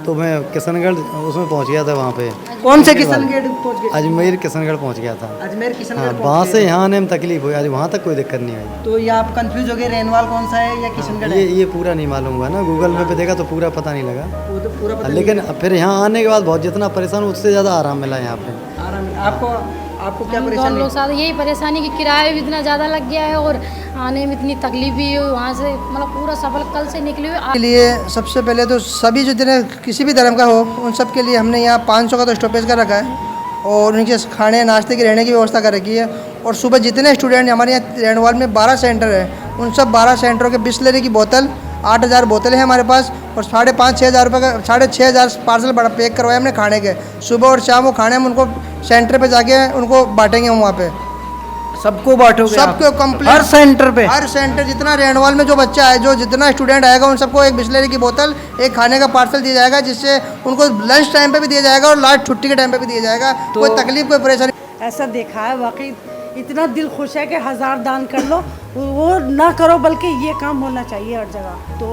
तो मैं किशनगढ़ उसमें पहुंच गया था वहाँ पे। कौन से किशनगढ़ पहुंच गए? अजमेर किशनगढ़ पहुंच गया था। अजमेर हाँ, किशनगढ़ वहाँ पहुंच से गए। यहाँ आने में तकलीफ हुई, आज वहाँ तक कोई दिक्कत नहीं आई। तो ये आप कंफ्यूज हो गए रेनवाल कौन सा है या किशनगढ़ है? ये पूरा नहीं मालूम हुआ ना, गूगल मैप पे देखा तो पूरा पता नहीं लगा। वो तो पूरा पता लेकिन फिर यहाँ आने के बाद बहुत जितना परेशान हूँ उससे ज़्यादा आराम मिला यहाँ पे। नहीं। आराम आपको क्या हम दोनों परेशानी? लोग साथ यही परेशानी कि किराया भी इतना ज़्यादा लग गया है और आने में इतनी तकलीफ भी हुई वहाँ से, मतलब पूरा सफर कल से निकले हुए के लिए सबसे पहले तो सभी जो जितने किसी भी धर्म का हो उन सब के लिए हमने यहाँ 500 का तो स्टॉपेज का रखा है और उनके खाने नाश्ते की रहने की व्यवस्था कर रखी है। और सुबह जितने स्टूडेंट हमारे यहाँ रेनवाल में 12 सेंटर है, उन सब 12 सेंटरों के बिस्लरी की बोतल 8,000 बोतलें हैं हमारे पास और 5,500-6 हज़ार रुपये का 6,500 पार्सल बड़ा पैक करवाए हमने खाने के। सुबह और शाम वो खाने हम उनको सेंटर पे जाके उनको बांटेंगे हम वहाँ पे। सबको बांटोगे? सबको कंप्लीट हर सेंटर पे? हर सेंटर जितना रेनवाल में जो बच्चा है, जो जितना स्टूडेंट आएगा उन सबको एक बिस्लरी की बोतल, एक खाने का पार्सल दिया जाएगा, जिससे उनको लंच टाइम पे भी दिया जाएगा और लास्ट छुट्टी के टाइम पे भी दिया जाएगा। कोई तकलीफ कोई परेशानी ऐसा देखा है वाकई इतना दिल खुश है कि 1000 दान कर लो, वो ना करो बल्कि ये काम होना चाहिए हर जगह। तो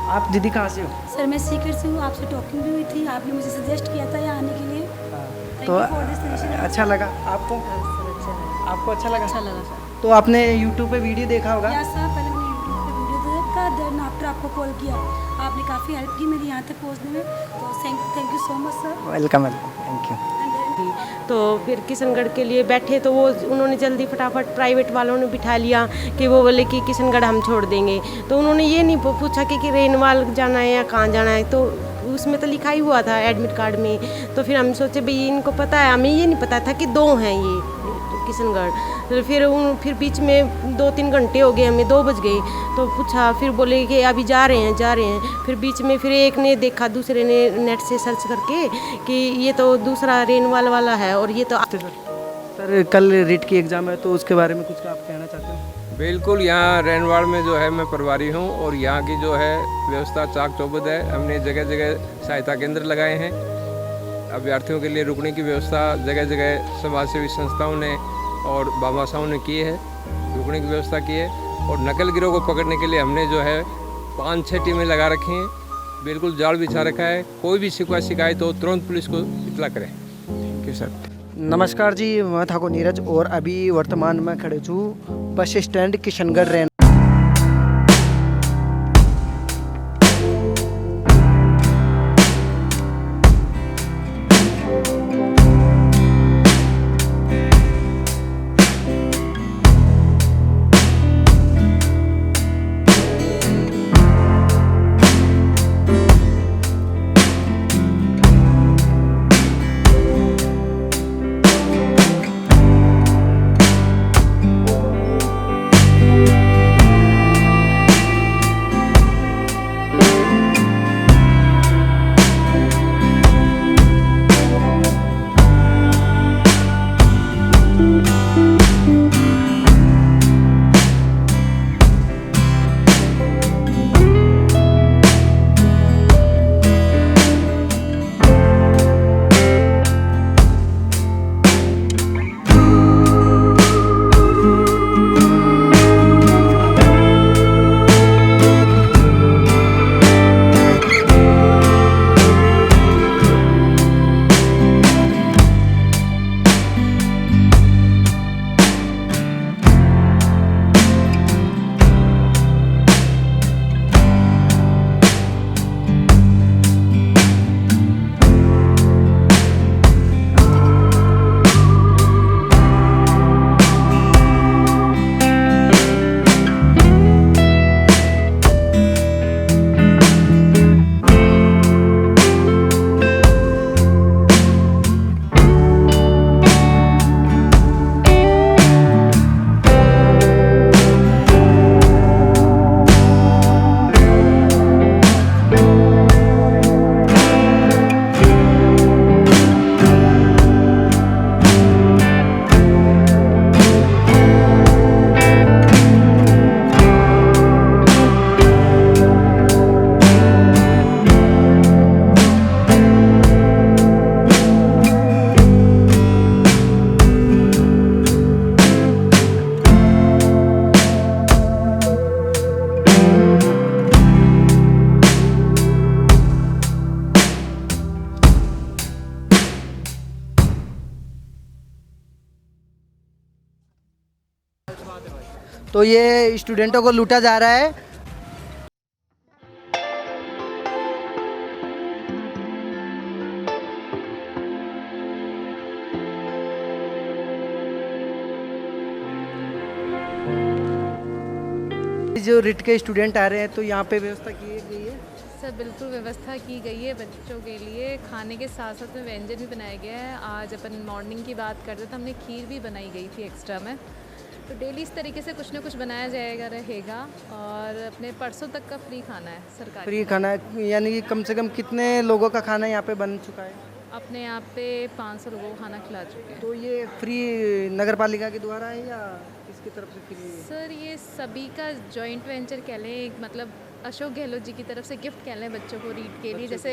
आप दीदी कहाँ से हो? सर मैं सीकर से हूँ, आपसे टॉकिंग भी हुई थी, आपने मुझे सजेस्ट किया था यहाँ आने के लिए। तो Thank you for this suggestion. अच्छा लगा आपको? आपको अच्छा लगा? अच्छा लगा सर। तो आपने यूट्यूब पे वीडियो देखा होगा? या सर पहले मैंने यूट्यूब पे वीडियो देखा, देन आफ्टर आपको कॉल किया, आपने काफ़ी हेल्प की मेरी यहाँ तक पहुँचने में, तो thank you so much sir. Welcome thank you. तो फिर किशनगढ़ के लिए बैठे तो वो उन्होंने जल्दी फटाफट प्राइवेट वालों ने बिठा लिया कि वो बोले कि किशनगढ़ हम छोड़ देंगे। तो उन्होंने ये नहीं पूछा कि रेनवाल जाना है या कहाँ जाना है, तो उसमें तो लिखा ही हुआ था एडमिट कार्ड में। तो फिर हम सोचे भाई इनको पता है, हमें ये नहीं पता था कि 2 हैं ये किशनगढ़। तो फिर बीच में 2-3 घंटे हो गए, हमें 2 बज गए। तो पूछा, फिर बोले कि अभी जा रहे हैं। फिर बीच में फिर एक ने देखा, दूसरे ने नेट से सर्च करके कि ये तो दूसरा रेनवाल वाला है और ये तो सर कल रीट की एग्ज़ाम है, तो उसके बारे में कुछ आप कहना चाहते हो? बिल्कुल, यहाँ रेनवाड़ में जो है मैं प्रभारी हूँ और यहाँ की जो है व्यवस्था चाक चौबंद है। हमने जगह जगह सहायता केंद्र लगाए हैं, अभ्यर्थियों के लिए रुकने की व्यवस्था जगह जगह समाजसेवी संस्थाओं ने और बामाशाओं ने की है, रुकने की व्यवस्था की है। और नकल गिरोह को पकड़ने के लिए हमने जो है 5-6 टीमें लगा रखी हैं, बिल्कुल जाल बिछा रखा है। कोई भी शिकायत हो तुरंत पुलिस को इतला करें। Thank you sir. नमस्कार जी, मैं ठाकुर नीरज और अभी वर्तमान में खड़े छूँ बस स्टैंड किशनगढ़ रेन। तो ये स्टूडेंटों को लूटा जा रहा है। जो रिट के स्टूडेंट आ रहे हैं तो यहाँ पे व्यवस्था की गई है। सर बिल्कुल व्यवस्था की गई है बच्चों के लिए। खाने के साथ साथ में व्यंजन भी बनाया गया है। आज अपन मॉर्निंग की बात करते तो हमने खीर भी बनाई गई थी एक्स्ट्रा में। तो डेली इस तरीके से कुछ ना कुछ बनाया जाएगा रहेगा। और अपने परसों तक का फ्री खाना है सरकारी। फ्री खाना है, यानी कि कम से कम कितने लोगों का खाना यहाँ पे बन चुका है? अपने यहाँ पे 500 लोगों को खाना खिला चुके हैं। तो ये फ्री नगर पालिका के द्वारा है या किसकी तरफ से फ्री है? सर ये सभी का जॉइंट वेंचर कह लें, एक मतलब अशोक गहलोत जी की तरफ से गिफ्ट कह लें बच्चों को रीट के लिए। जैसे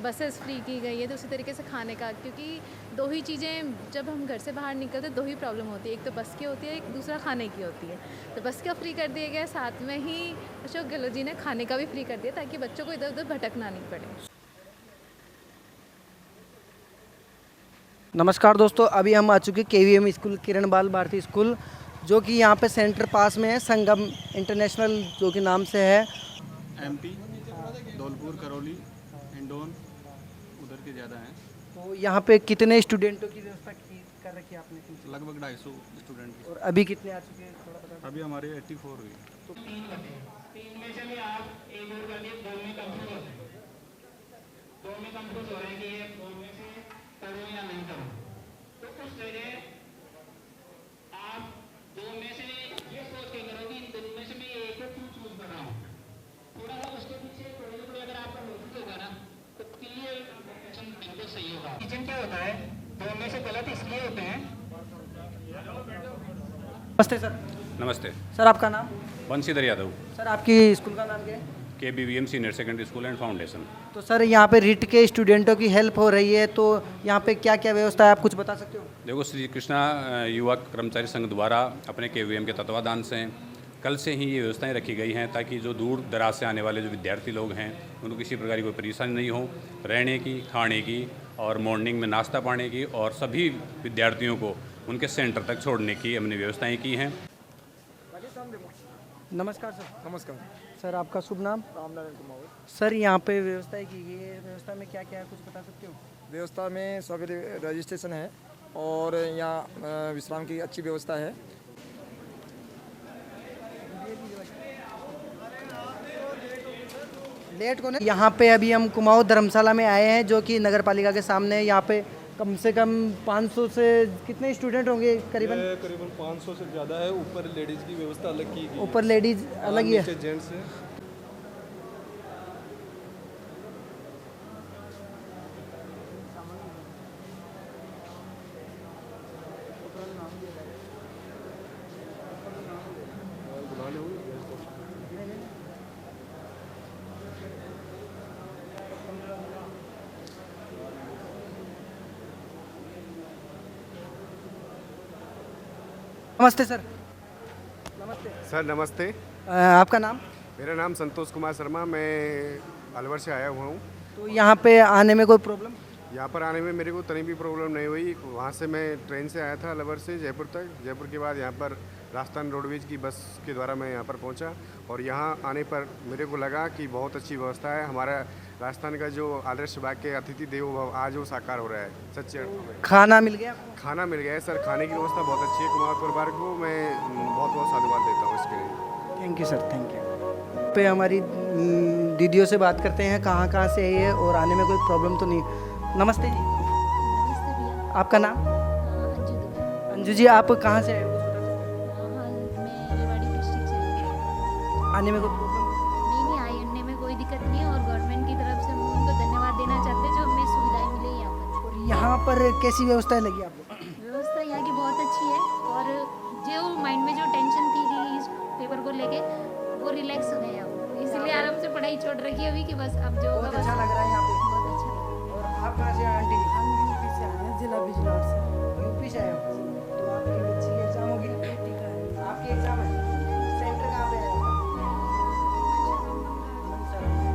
बसेस फ्री की गई है तो उसी तरीके से खाने का, क्योंकि दो ही चीज़ें जब हम घर से बाहर निकलते दो ही प्रॉब्लम होती है, एक तो बस की होती है, एक दूसरा खाने की होती है। तो बस का फ्री कर दिया गया, साथ में ही अशोक गहलोत जी ने खाने का भी फ्री कर दिया ताकि बच्चों को इधर उधर भटकना नहीं पड़े। नमस्कार दोस्तों, अभी हम आ चुके KVM स्कूल, किरण बाल भारती स्कूल, जो कि यहाँ पे सेंटर पास में है, संगम इंटरनेशनल जो कि नाम से है। MP, धौलपुर, करौली, हिंडौन उधर के ज़्यादा हैं। तो यहाँ पे कितने स्टूडेंटों की व्यवस्था कर रखी है आपने? लगभग 250 स्टूडेंट। और अभी कितने आ चुके हैं थोड़ा बता? अभी हमारे 84 हुई। नमस्ते सर। नमस्ते सर आपका नाम? बंशीधर यादव। सर आपकी स्कूल का नाम क्या है? KBVM senior secondary school and foundation. तो सर यहाँ पे रिट के स्टूडेंटों की हेल्प हो रही है, तो यहाँ पे क्या क्या व्यवस्था है आप कुछ बता सकते हो? देखो, श्री कृष्णा युवा कर्मचारी संघ द्वारा अपने KVM के तत्वाधान से कल से ही ये व्यवस्थाएं रखी गई हैं ताकि जो दूर दराज से आने वाले जो विद्यार्थी लोग हैं उनको किसी प्रकार की कोई परेशानी नहीं हो, रहने की, खाने की और मॉर्निंग में नाश्ता पाने की, और सभी विद्यार्थियों को उनके सेंटर तक छोड़ने की हमने व्यवस्थाएं की हैं। नमस्कार सर। नमस्कार सर, आपका शुभ नाम? रामनारायण कुमार। सर यहाँ पे व्यवस्था की गई है, व्यवस्था में क्या क्या है कुछ बता सकते हो? व्यवस्था में सभी रजिस्ट्रेशन है और यहाँ विश्राम की अच्छी व्यवस्था है। लेट को नहीं, यहाँ पे अभी हम कुमाऊं धर्मशाला में आए हैं जो कि नगर पालिका के सामने। यहाँ पे कम से कम 500 से कितने स्टूडेंट होंगे? करीबन 500 से ज़्यादा है। ऊपर लेडीज़ की व्यवस्था अलग की गई। ऊपर लेडीज अलग ही है, जेंट्स है। नमस्ते सर। नमस्ते सर। नमस्ते। आपका नाम? मेरा नाम संतोष कुमार शर्मा, मैं अलवर से आया हुआ हूँ। तो यहाँ पे आने में कोई प्रॉब्लम? यहाँ पर आने में मेरे को तनी भी प्रॉब्लम नहीं हुई। वहाँ से मैं ट्रेन से आया था अलवर से जयपुर तक। जयपुर के बाद यहाँ पर राजस्थान रोडवेज की बस के द्वारा मैं यहाँ पर पहुँचा और यहाँ आने पर मेरे को लगा कि बहुत अच्छी व्यवस्था है। हमारा राजस्थान का जो आदर्श विभाग के अतिथि देवो भव आज वो साकार हो रहा है सच्चे। खाना मिल गया? खाना मिल गया है सर। खाने की व्यवस्था बहुत अच्छी है। कुमार परिवार को मैं बहुत बहुत साधुवाद देता हूँ इसके लिए। Thank you sir, thank you. पे हमारी दीदियों से बात करते हैं कहाँ कहाँ से है और आने में कोई प्रॉब्लम तो नहीं। नमस्ते जी। नमस्ते भैया। आपका नाम? अंजू दुबे। अंजू जी, आप कहाँ से आए हो? मैं रेवाड़ी डिस्ट्रिक्ट से। आने में कोई प्रॉब्लम? नहीं आने में कोई दिक्कत नहीं है और गवर्नमेंट की तरफ से हम उनको धन्यवाद देना चाहते हैं जो हमें सुविधाएं मिली यहाँ पर। यहाँ पर कैसी व्यवस्थाएं लगी आपको? व्यवस्था यहाँ की बहुत अच्छी है और जो माइंड में जो टेंशन थी कि इस पेपर को लेके वो रिलैक्स हो गया, इसलिए आराम से पढ़ाई छोड़ रखी है अभी कि बस अब जो बहुत अच्छा लग रहा है यहाँ पे। बहुत अच्छा लग रहा है। और आप कहाँ से हैं आंटी? हम यूपी से आए हैं, जिला बिजनौर से। यूपी से आए हो? तो आपकी बच्ची की एग्जाम होगी? आपकी एग्जाम है? सेंटर कहाँ पे है आपका?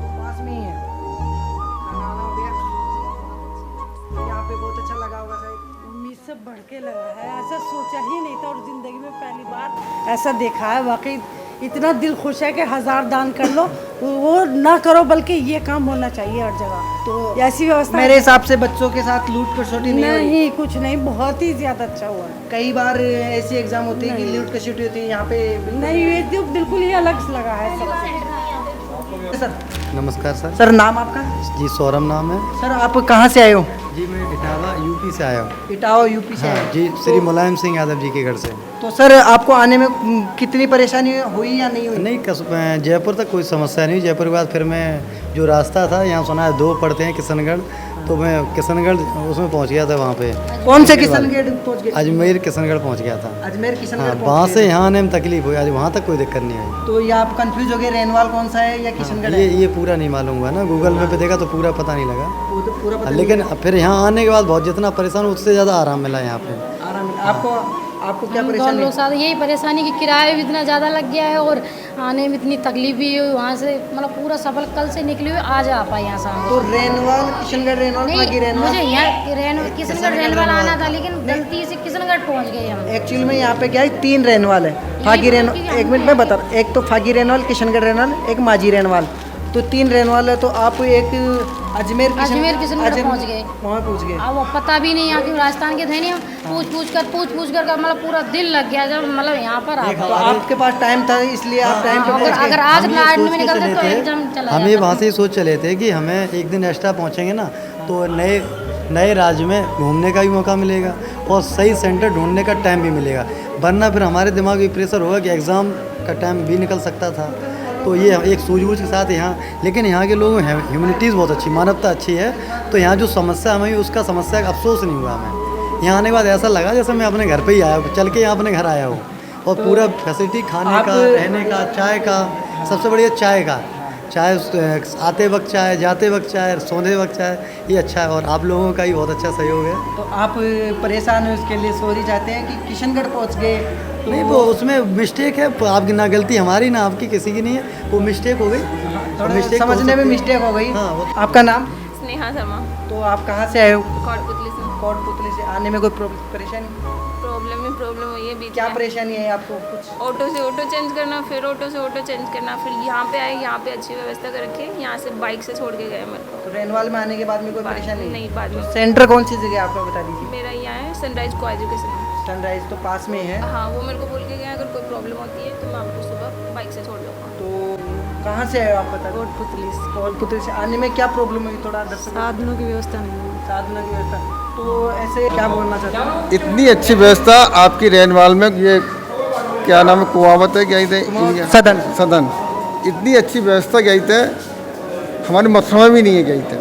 तो पास में ही है। खाना वाना हो गया? यहाँ पे बहुत अच्छा लगा होगा शायद। उम्मीद से से बढ़ के लगा है, ऐसा सोचा ही नहीं था और ज़िंदगी में पहली बार ऐसा देखा है। वाकई इतना दिल खुश है कि हज़ार दान कर लो, वो ना करो, बल्कि ये काम होना चाहिए हर जगह। तो ऐसी व्यवस्था मेरे हिसाब से बच्चों के साथ लूट खसोटी नहीं हुई। नहीं, कुछ नहीं, बहुत ही ज़्यादा अच्छा हुआ है। कई बार ऐसी एग्जाम होती है कि लूट खसोटी होती है, यहाँ पे नहीं, ये तो बिल्कुल ही अलग लगा है सबसे। सर नमस्कार सर। सर नाम आपका? जी सौरभ नाम है। सर आप कहाँ से आए हो? जी मैं इटावा यूपी से आया हूँ। इटावा यूपी से आए हाँ, हो? जी श्री मुलायम सिंह यादव जी के घर से। तो सर आपको आने में कितनी परेशानी हुई या नहीं हुई? नहीं, जयपुर तक कोई समस्या नहीं हुई। जयपुर के बाद फिर मैं जो रास्ता था, यहाँ सुना है 2 पड़ते हैं किशनगढ़, तो मैं किशनगढ़ उसमें पहुँच गया था। वहाँ पे कौन से किशनगढ़ पहुँच गए? अजमेर किशनगढ़ पहुँच गया था। अजमेर किशनगढ़ हाँ, पहुँच वहाँ गए से थे। यहाँ आने में तकलीफ हुई। आज वहाँ तक कोई दिक्कत नहीं आई। तो ये आप कंफ्यूज हो गए रेनवाल कौन सा है या किशनगढ़ है? ये पूरा नहीं मालूम हुआ ना, गूगल मैप पे देखा तो पूरा पता नहीं लगा। पूरा पता लेकिन फिर यहाँ आने के बाद बहुत जितना परेशान उससे ज़्यादा आराम मिला यहाँ पे। आराम आपको क्या हम दोनों परेशानी? लोग साथ यही परेशानी कि किराया भी इतना ज़्यादा लग गया है और आने में इतनी तकलीफ भी हुई। वहाँ से मतलब पूरा सफर कल से निकली हुई, आज आ पाए यहाँ शाम तो रेनवाल किशनगढ़ रेनवाल नहीं, रेनवाल मुझे यहाँ किशनगढ़ रेनवाल आना था, लेकिन गलती से किशनगढ़ पहुँच गए हम। एक्चुअली में यहाँ पे क्या है 3 रेनवाल है। फागी रेनवाल, एक मिनट में बता रहा हूँ। एक तो फागी रेनवाल, किशनगढ़ रेनवाल, एक माझी रेनवाल, तो 3 रेनवाल है। तो आप एक अजमेर किशनगढ़ पहुँच गए। वहाँ पहुँच गए। अब वो पता भी नहीं, यहाँ के राजस्थान के थे नहीं, पूछ कर मतलब पूरा दिल लग गया जब मतलब यहाँ पर आ तो आपके पास टाइम था इसलिए आप टाइम पे पहुँच गए। अगर आज में निकलते तो एग्जाम चला हम ये वहाँ से ही सोच चले थे कि हमें एक दिन एक्स्ट्रा पहुँचेंगे ना, तो नए राज्य में घूमने का भी मौका मिलेगा और सही सेंटर ढूंढने का टाइम भी मिलेगा। वरना फिर हमारे दिमाग में प्रेशर होगा कि एग्ज़ाम का टाइम भी निकल सकता था। तो ये एक सूझबूझ के साथ यहाँ, लेकिन यहाँ के लोगों में ह्यूमनिटीज़ बहुत अच्छी, मानवता अच्छी है। तो यहाँ जो समस्या हमें उसका समस्या का अफसोस नहीं हुआ हमें। यहाँ आने के बाद ऐसा लगा जैसे मैं अपने घर पे ही आया हूँ, चल के यहाँ अपने घर आया हूँ। और पूरा फैसिलिटी खाने का, रहने का, चाय का, सबसे बढ़िया चाय आते वक्त चाय, जाते वक्त चाय, सोने वक्त चाय, ये अच्छा है। और आप लोगों का ही बहुत अच्छा सहयोग है। तो आप परेशान हैं उसके लिए सॉरी चाहते हैं कि किशनगढ़ पहुँच गए? तो नहीं, वो उसमें मिस्टेक है, आपकी ना गलती हमारी ना आपकी, किसी की नहीं है, वो मिस्टेक हो गई। थोड़ा समझने में मिस्टेक हो गई। हाँ, आपका नाम? स्नेहा शर्मा। तो आप कहाँ से आए हो? कोटपुतली से। कोटपुतली से। आने में कोई परेशानी? प्रॉब्लम हुई है बीच क्या में। परेशानी है आपको? कुछ ऑटो से ऑटो चेंज करना, फिर ऑटो से ऑटो चेंज करना, फिर यहाँ पे आए, यहाँ पे अच्छी व्यवस्था कर रखी है। यहाँ से बाइक से छोड़ के गए मेरे को। तो रेनवाल में आने के बाद में कोई परेशानी नहीं? बाद में। सेंटर कौन सी जगह आपको बता दीजिए? मेरा यहाँ है सनराइज को एजुकेशन। सनराइज तो पास में है। हाँ, वो मेरे को बोल के गए अगर कोई प्रॉब्लम होती है तो मैं आपको सुबह बाइक से छोड़ दूँगा। तो कहाँ से आए हो आप बता? कोटपुतली से। आने में क्या प्रॉब्लम हुई? थोड़ा साधनों की व्यवस्था नहीं है। साधनों की व्यवस्था। तो ऐसे क्या बोलना चाहते हैं? इतनी अच्छी व्यवस्था आपकी रेनवाल में, ये क्या नाम है, कुआवत है, क्या थे? सदन। इतनी अच्छी व्यवस्था गई थे, हमारे मथुरा में भी नहीं है गई थे।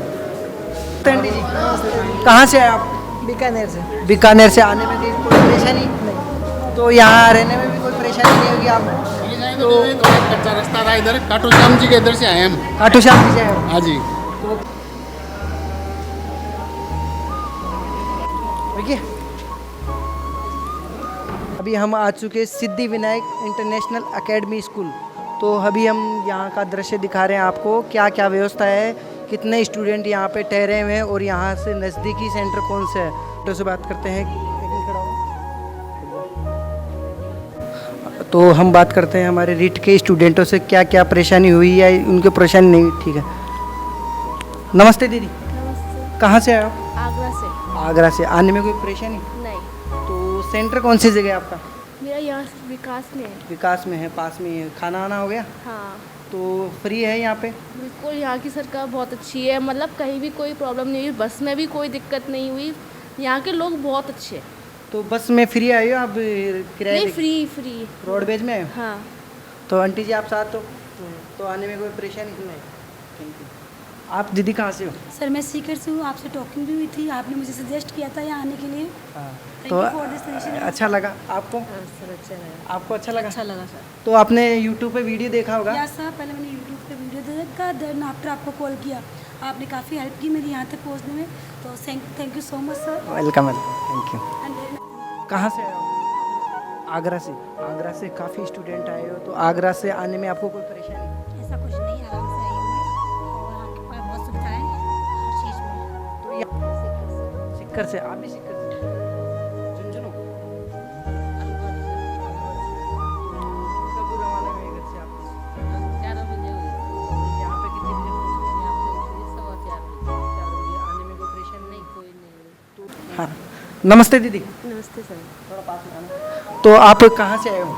कहाँ से आए आप? बीकानेर से। बीकानेर से। आने में कोई परेशानी नहीं? तो यहाँ रहने में भी कोई परेशानी नहीं होगी आप? तो कच्चा रास्ता था इधर, खाटू श्याम जी के इधर से आए हम। खाटू श्याम जी से आए हो? हाँ जी। अभी हम आ चुके सिद्धि विनायक इंटरनेशनल एकेडमी स्कूल। तो अभी हम यहाँ का दृश्य दिखा रहे हैं आपको, क्या क्या व्यवस्था है, कितने स्टूडेंट यहाँ पे ठहरे हुए हैं और यहाँ से नज़दीकी सेंटर कौन सा है। तो से बात करते हैं। तो हम बात करते हैं हमारे रीट के स्टूडेंटों से, क्या क्या परेशानी हुई या उनकी परेशानी नहीं। ठीक है, नमस्ते दीदी। नमस्ते। कहाँ से आए हो? आगरा से। आगरा से। आने में कोई परेशानी? नहीं। तो सेंटर कौन सी जगह है आपका? मेरा यहाँ विकास में है। विकास में है, पास में है। खाना वाना हो गया? हाँ। तो फ्री है यहाँ पे? बिल्कुल, यहाँ की सरकार बहुत अच्छी है, मतलब कहीं भी कोई प्रॉब्लम नहीं हुई, बस में भी कोई दिक्कत नहीं हुई, यहाँ के लोग बहुत अच्छे हैं। तो बस में फ्री आए हो आप? किराए नहीं, फ्री। रोडवेज में? हाँ। तो आंटी जी आप साथ हो, तो आने में कोई परेशानी नहीं? Thank you. आप दीदी कहाँ से हो? सर मैं सीकर से हूँ। आपसे टॉकिंग भी हुई थी, आपने मुझे सजेस्ट किया था यहाँ आने के लिए। तो अच्छा लगा आपको? सर अच्छा लगा। आपको अच्छा लगा? अच्छा लगा सर। तो आपने यूट्यूब पे वीडियो देखा होगा? या सर, पहले मैंने यूट्यूब पे वीडियो देखा, देन आफ्टर आपको कॉल किया। आपने काफ़ी हेल्प की मेरी यहाँ तक पहुँचने में, तो thank you so much sir. Welcome, thank you. कहाँ से आए हो? आगरा से। आगरा से काफ़ी स्टूडेंट आए हो, तो आगरा से आने में आपको कोई परेशानी? ऐसा कुछ नहीं, आराम से आई हूँ और यहाँ के पास बहुत सुविधाएं हर चीज़ में। तो सिक्कर से। आप भी सिक्कर से? हाँ, नमस्ते दीदी। नमस्ते सर। थोड़ा पास में आना। तो आप कहाँ से आए हो?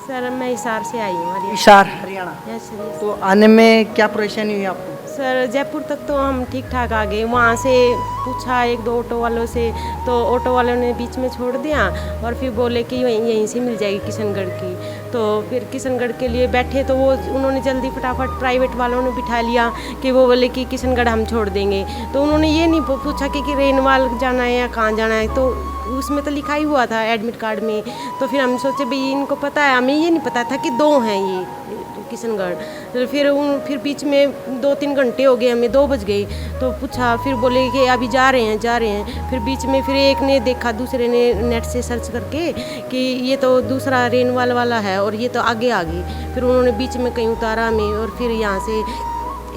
सर मैं हिसार से आई हूँ। हिसार हरियाणा। यस। तो आने में क्या परेशानी हुई आपको? सर जयपुर तक तो हम ठीक ठाक आ गए, वहाँ से पूछा एक दो ऑटो वालों से, तो ऑटो वालों ने बीच में छोड़ दिया और फिर बोले कि यहीं से मिल जाएगी किशनगढ़ की। तो फिर किशनगढ़ के लिए बैठे तो वो उन्होंने जल्दी फटाफट प्राइवेट वालों ने बिठा लिया कि वो बोले कि किशनगढ़ हम छोड़ देंगे। तो उन्होंने ये नहीं पूछा कि रेनवाल जाना है या कहाँ जाना है, तो उसमें तो लिखा ही हुआ था एडमिट कार्ड में। तो फिर हम सोचे भाई इनको पता है, हमें ये नहीं पता था कि 2 हैं ये किशनगढ़। तो फिर बीच में 2-3 घंटे हो गए, हमें 2 बज गए। तो पूछा, फिर बोले कि अभी जा रहे हैं। फिर बीच में फिर एक ने देखा, दूसरे ने नेट से सर्च करके कि ये तो दूसरा रेनवाल वाला है और ये तो आगे आ गई। फिर उन्होंने बीच में कहीं उतारा हमें और फिर यहाँ से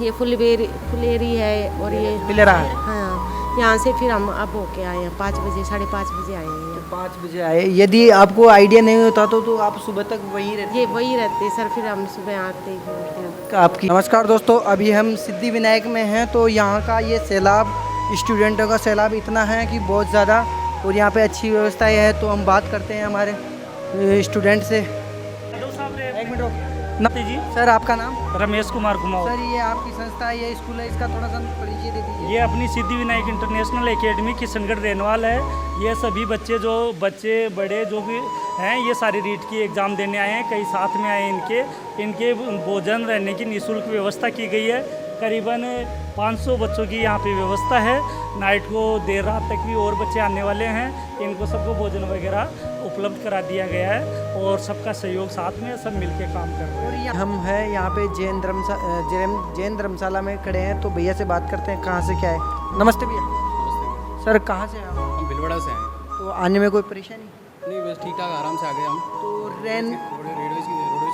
ये फुलेरी है और ये पिलेरा है। हाँ, यहाँ से फिर हम अब होके आए हैं 5 बजे, 5:30 बजे आए हैं। 5 बजे आए। यदि आपको आइडिया नहीं होता तो आप सुबह तक वहीं रहते? ये वही रहते सर, फिर हम सुबह आते हैं। आपकी नमस्कार दोस्तों, अभी हम सिद्धि विनायक में हैं। तो यहाँ का ये सैलाब, स्टूडेंटों का सैलाब इतना है कि बहुत ज़्यादा, और यहाँ पे अच्छी व्यवस्थाएं है। तो हम बात करते हैं हमारे स्टूडेंट से। एक मिनट रुकिए। नमस्ते जी सर, आपका नाम? रमेश कुमार कुमार। सर ये आपकी संस्था है, ये स्कूल है, इसका थोड़ा सा परिचय दे दीजिए। ये अपनी सिद्धि विनायक इंटरनेशनल एकेडमी किशनगढ़ रेनवाल है। ये सभी बच्चे बड़े जो भी हैं, ये सारी रीट की एग्ज़ाम देने आए हैं। कई साथ में आए इनके भोजन रहने की निःशुल्क व्यवस्था की गई है। करीबन 500 बच्चों की यहाँ पे व्यवस्था है। नाइट को देर रात तक भी और बच्चे आने वाले हैं। इनको सबको भोजन वगैरह उपलब्ध करा दिया गया है और सबका सहयोग साथ में, सब मिलके काम कर रहे हैं। हम हैं यहाँ पे जैन धर्मशाला में खड़े हैं। तो भैया से बात करते हैं कहाँ से क्या है। नमस्ते भैया। नमस्ते सर, कहाँ से आए? हम भिलवाड़ा से हैं। तो आने में कोई परेशानी नहीं, बस ठीक ठाक आराम से आ गए हम। तो रोडवेज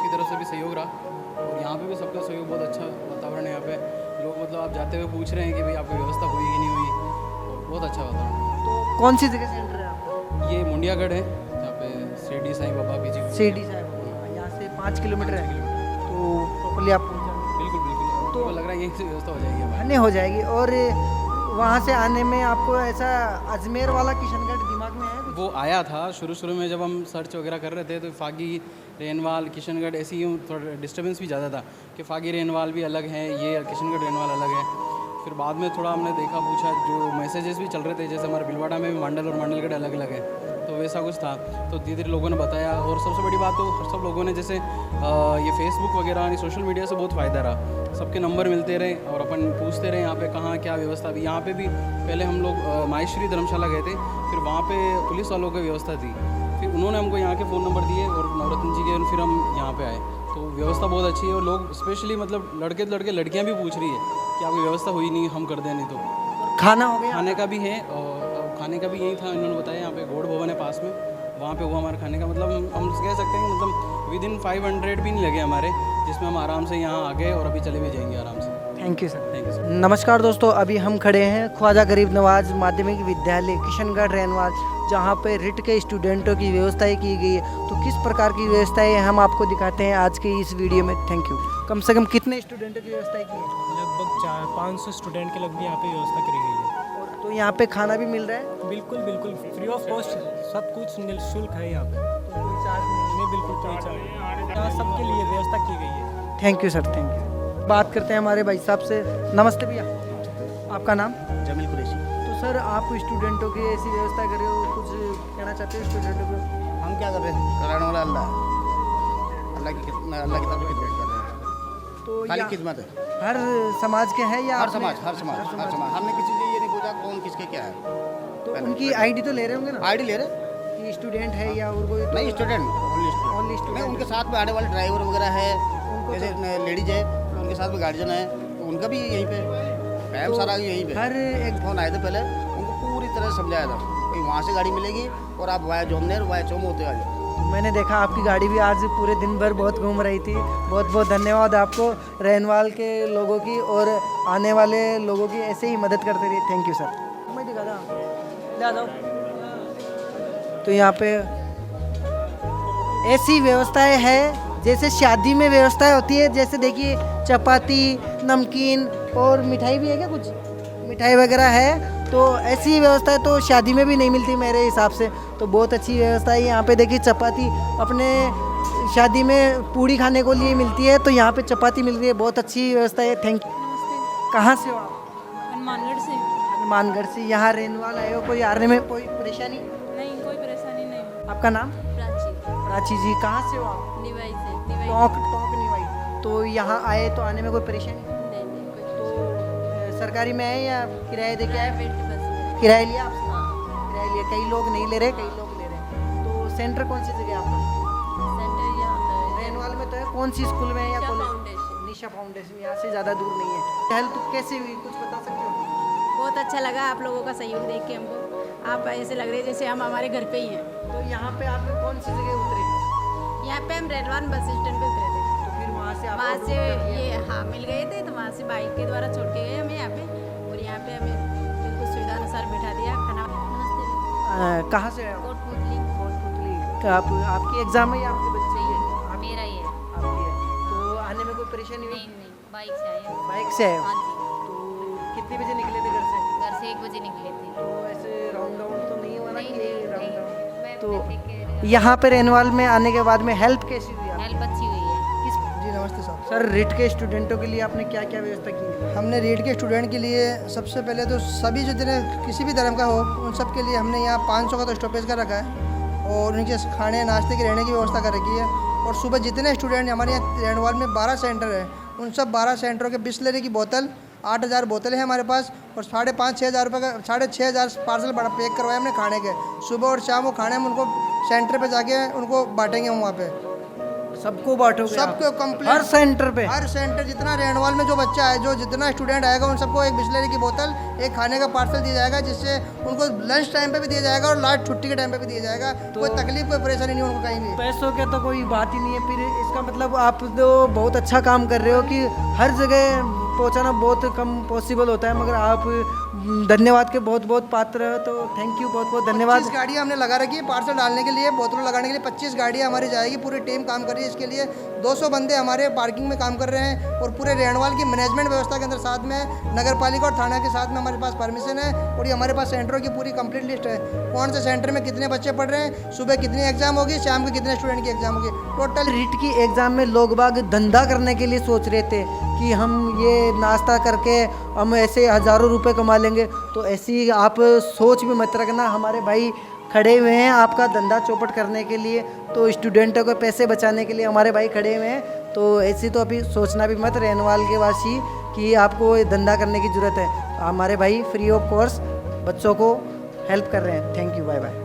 की तरफ से भी सहयोग रहा और यहाँ पे भी सबका सहयोग, बहुत अच्छा वातावरण है यहाँ पे। लोग मतलब आप जाते हुए पूछ रहे हैं कि भाई आपकी व्यवस्था हुई कि नहीं हुई, और बहुत अच्छा वातावरण है। तो कौन सी जगह सेंटर है आपका? ये मुंडियागढ़ है, जहाँ पे शिरडी साईं बाबा पीजी। शिरडी साईं बाबा यहाँ से 5 किलोमीटर है। तो प्रॉपर्ली आप पहुँच जाओगे? बिल्कुल। तो लग रहा है यहीं से व्यवस्था हो जाएगी हमारी। आने हो जाएगी। और वहाँ से आने में आपको ऐसा अजमेर वाला किशनगढ़ दिमाग में है कुछ? वो आया था शुरू में, जब हम सर्च वगैरह कर रहे थे तो फागी रेनवाल किशनगढ़ ऐसी यूँ थोड़ा डिस्टर्बेंस भी ज़्यादा था कि फागी रेनवाल भी अलग है, ये किशनगढ़ रेनवाल अलग है। फिर बाद में थोड़ा हमने देखा, पूछा, जो मैसेजेस भी चल रहे थे, जैसे हमारे भिलवाड़ा में भी मांडल और मांडलगढ़ अलग अलग है, तो वैसा कुछ था। तो धीरे धीरे लोगों ने बताया। और सबसे बड़ी बात तो सब लोगों ने जैसे ये फेसबुक वगैरह सोशल मीडिया से बहुत फ़ायदा रहा। सबके नंबर मिलते रहे और अपन पूछते रहे यहाँ पे कहाँ क्या व्यवस्था। भी यहाँ पे भी पहले हम लोग माहेश्वरी धर्मशाला गए थे, फिर वहाँ पे पुलिस वालों की व्यवस्था थी, फिर उन्होंने हमको यहाँ के फ़ोन नंबर दिए और नवरत्न जी के, फिर हम यहाँ पे आए। तो व्यवस्था बहुत अच्छी है और लोग स्पेशली मतलब लड़कियाँ भी पूछ रही है कि आपकी व्यवस्था हुई नहीं, हम कर दें नहीं तो। खाना हो गया? खाने का भी है, और खाने का भी यही था, इन्होंने बताया यहाँ पे गौड़ भवन है पास में, वहाँ पे हुआ हमारे खाने का। मतलब हम कह सकते हैं कि मतलब विदिन 500 भी नहीं लगे हमारे, जिसमें हम आराम से यहाँ आ गए और अभी चले भी जाएंगे आराम से। Thank you sir. Thank you sir. नमस्कार दोस्तों, अभी हम खड़े हैं ख्वाजा गरीब नवाज माध्यमिक विद्यालय किशनगढ़ रेनवाल, जहाँ पे रिट के स्टूडेंटों की व्यवस्थाएं की गई है। तो किस प्रकार की व्यवस्थाएं हम आपको दिखाते हैं आज के इस वीडियो में। Thank you. कम से कम कितने स्टूडेंटों की व्यवस्थाएं की है? लगभग 500 स्टूडेंट के लगभग यहाँ पे व्यवस्था करी गई है। और तो यहाँ पे खाना भी मिल रहा है? बिल्कुल फ्री ऑफ कॉस्ट, सब कुछ निःशुल्क है यहाँ पे। कोई चार्ज नहीं? बिल्कुल कोई चार्ज नहीं, यहाँ सबके लिए व्यवस्था की गई है। Thank you sir, thank you. बात करते हैं हमारे भाई साहब से। नमस्ते भैया, आपका नाम? जमील कुरैशी। तो सर, आप स्टूडेंटों की ऐसी व्यवस्था कर रहे हो, कुछ कहना चाहते हो स्टूडेंटों को? हम क्या कर रहे हैं, कराने वाला अल्लाह है। अल्लाह की तरफ खिदमत कर रहे हैं। तो खाली खिदमत है। हर समाज के हैं या हर समाज हमने किसी से ये नहीं पूछा कौन किसके क्या है। तो उनकी आईडी तो ले रहे होंगे ना? आईडी ले रहे कि स्टूडेंट है या और कोई? नहीं, स्टूडेंट ओनली स्टूडेंट। नहीं, उनके साथ में आने वाले ड्राइवर वगैरह है, जैसे लेडीज है उनके साथ में गार्जियन है, तो उनका भी यहीं पे है, सारा यहीं पे। हर एक फोन आए थे पहले, उनको पूरी तरह समझाया था कि वहाँ से गाड़ी मिलेगी और आप वाया जोमनेर वाया चौम होते आ जाओ। मैंने देखा आपकी गाड़ी भी आज पूरे दिन भर बहुत घूम रही थी। बहुत बहुत धन्यवाद आपको, रेनवाल के लोगों की और आने वाले लोगों की ऐसे ही मदद करते रहिए। Thank you sir. मैं दिखा था, ले आ जाओ। तो यहाँ पे ऐसी व्यवस्थाएं हैं जैसे शादी में व्यवस्थाएं होती है। जैसे देखिए चपाती, नमकीन और मिठाई भी है क्या? कुछ मिठाई वगैरह है। तो ऐसी व्यवस्था तो शादी में भी नहीं मिलती मेरे हिसाब से, तो बहुत अच्छी व्यवस्था है। यहाँ पे देखिए चपाती अपने शादी में पूड़ी खाने को लिए मिलती है, तो यहाँ पे चपाती मिल रही है, बहुत अच्छी व्यवस्था है। Thank you. कहाँ से हो आप? हनुमानगढ़ से। हनुमानगढ़ से। यहाँ रेनवाल आए हो, कोई आने में कोई परेशानी? नहीं, कोई परेशानी नहीं। आपका नाम? प्राची। प्राची जी, कहाँ से हो आप? निवाई से। टोंक निवाई। तो यहाँ आए तो आने में कोई परेशानी? नहीं, तो सरकारी में है या किराया दे के आए? बस किराया लिया आपसे? किराया लिया। कई लोग नहीं ले रहे, कई लोग ले रहे। तो सेंटर कौन सी जगह आपका? सेंटर यहाँ रेनवाल में तो है। कौन सी स्कूल में है या कॉलेज? निशा फाउंडेशन। यहाँ से ज़्यादा दूर नहीं है। हेल्प कैसे हुई, कुछ बता सकते हो? बहुत अच्छा लगा आप लोगों का सहयोग देख के हमको। आप ऐसे लग रहे हैं जैसे हम हमारे घर पे ही हैं। तो यहाँ पे आप कौन सी जगह उतरे? यहाँ पे हम रेलवान बस स्टैंड पे उतरे थे। तो फिर वहाँ से वहाँ से ये हाँ मिल गए थे, तो वहाँ से बाइक के द्वारा छोड़ के गए हमें यहाँ पे, और यहाँ पे हमें बिल्कुल सुविधा अनुसार बैठा दिया। खाना नमस्ते। कहाँ से आए? कोटपुतली। आपकी एग्जाम है या आपके बच्चे ही है? मेरा ही है। आपकी है। तो आने में कोई परेशानी हुई? नहीं, बाइक से आए। बाइक से आए? हाँ जी। तो कितने बजे निकले थे घर से? घर से 1 बजे निकले थे। तो ऐसे राउंड तो नहीं हुआ ना? नहीं। तो यहाँ पे रेनवाल में आने के बाद में हेल्प कैसी हुई? हेल्प अच्छी हुई है। जी नमस्ते सर। सर रिट के स्टूडेंटों के लिए आपने क्या क्या व्यवस्था की है? हमने रीड के स्टूडेंट के लिए सबसे पहले तो सभी जितने किसी भी धर्म का हो उन सब के लिए हमने यहाँ 500 का तो स्टॉपेज का रखा है, और उनके खाने नाश्ते की रहने की व्यवस्था कर रखी है। और सुबह जितने स्टूडेंट हमारे यहाँ रेनवाल में 12 सेंटर है, उन सब 12 सेंटरों के बिस्लरी की बोतल 8000 बोतलें हैं हमारे पास, और 5,500-6 हज़ार रुपये का 6,500 पार्सल बड़ा पैक करवाए हमने खाने के। सुबह और शाम वो खाने हम उनको सेंटर पे जाके उनको बांटेंगे हम वहाँ पे। सबको बांटोगे? सबको कंप्लीट। हर सेंटर पे? हर सेंटर जितना रेनवाल में जो बच्चा है, जो जितना स्टूडेंट आएगा उन सबको एक बिस्लरी की बोतल, एक खाने का पार्सल दिया जाएगा, जिससे उनको लंच टाइम पे भी दिया जाएगा और लास्ट छुट्टी के टाइम पे भी दिया जाएगा। तो कोई तकलीफ कोई परेशानी नहीं उनको कहीं भी। पैसों के तो कोई बात ही नहीं है। फिर इसका मतलब आप तो बहुत अच्छा काम कर रहे हो कि हर जगह पहुंचाना बहुत कम पॉसिबल होता है, मगर आप धन्यवाद के बहुत बहुत पात्र हो। तो थैंक यू, बहुत बहुत धन्यवाद। 25 गाड़ियाँ हमने लगा रखी है पार्सल डालने के लिए, बोतलों लगाने के लिए 25 गाड़ियाँ हमारी जाएगी। पूरी टीम काम कर रही है इसके लिए। 200 बंदे हमारे पार्किंग में काम कर रहे हैं, और पूरे रेनवाल की मैनेजमेंट व्यवस्था के अंदर साथ में नगर पालिका और थाना के साथ में हमारे पास परमिशन है। और ये हमारे पास सेंटरों की पूरी कंप्लीट लिस्ट है, कौन से सेंटर में कितने बच्चे पढ़ रहे हैं, सुबह कितनी एग्जाम होगी, शाम को कितने स्टूडेंट की एग्जाम होगी। टोटल रिट की एग्ज़ाम में लोग बाग धंधा करने के लिए सोच रहे थे कि हम ये नाश्ता करके हम ऐसे हज़ारों रुपए कमा लेंगे, तो ऐसी आप सोच भी मत रखना। हमारे भाई खड़े हुए हैं आपका धंधा चौपट करने के लिए, तो स्टूडेंटों को पैसे बचाने के लिए हमारे भाई खड़े हुए हैं। तो ऐसी तो अभी सोचना भी मत रेनवाल के वासी कि आपको ये धंधा करने की ज़रूरत है। हमारे भाई फ्री ऑफ कॉस्ट बच्चों को हेल्प कर रहे हैं। Thank you, bye bye.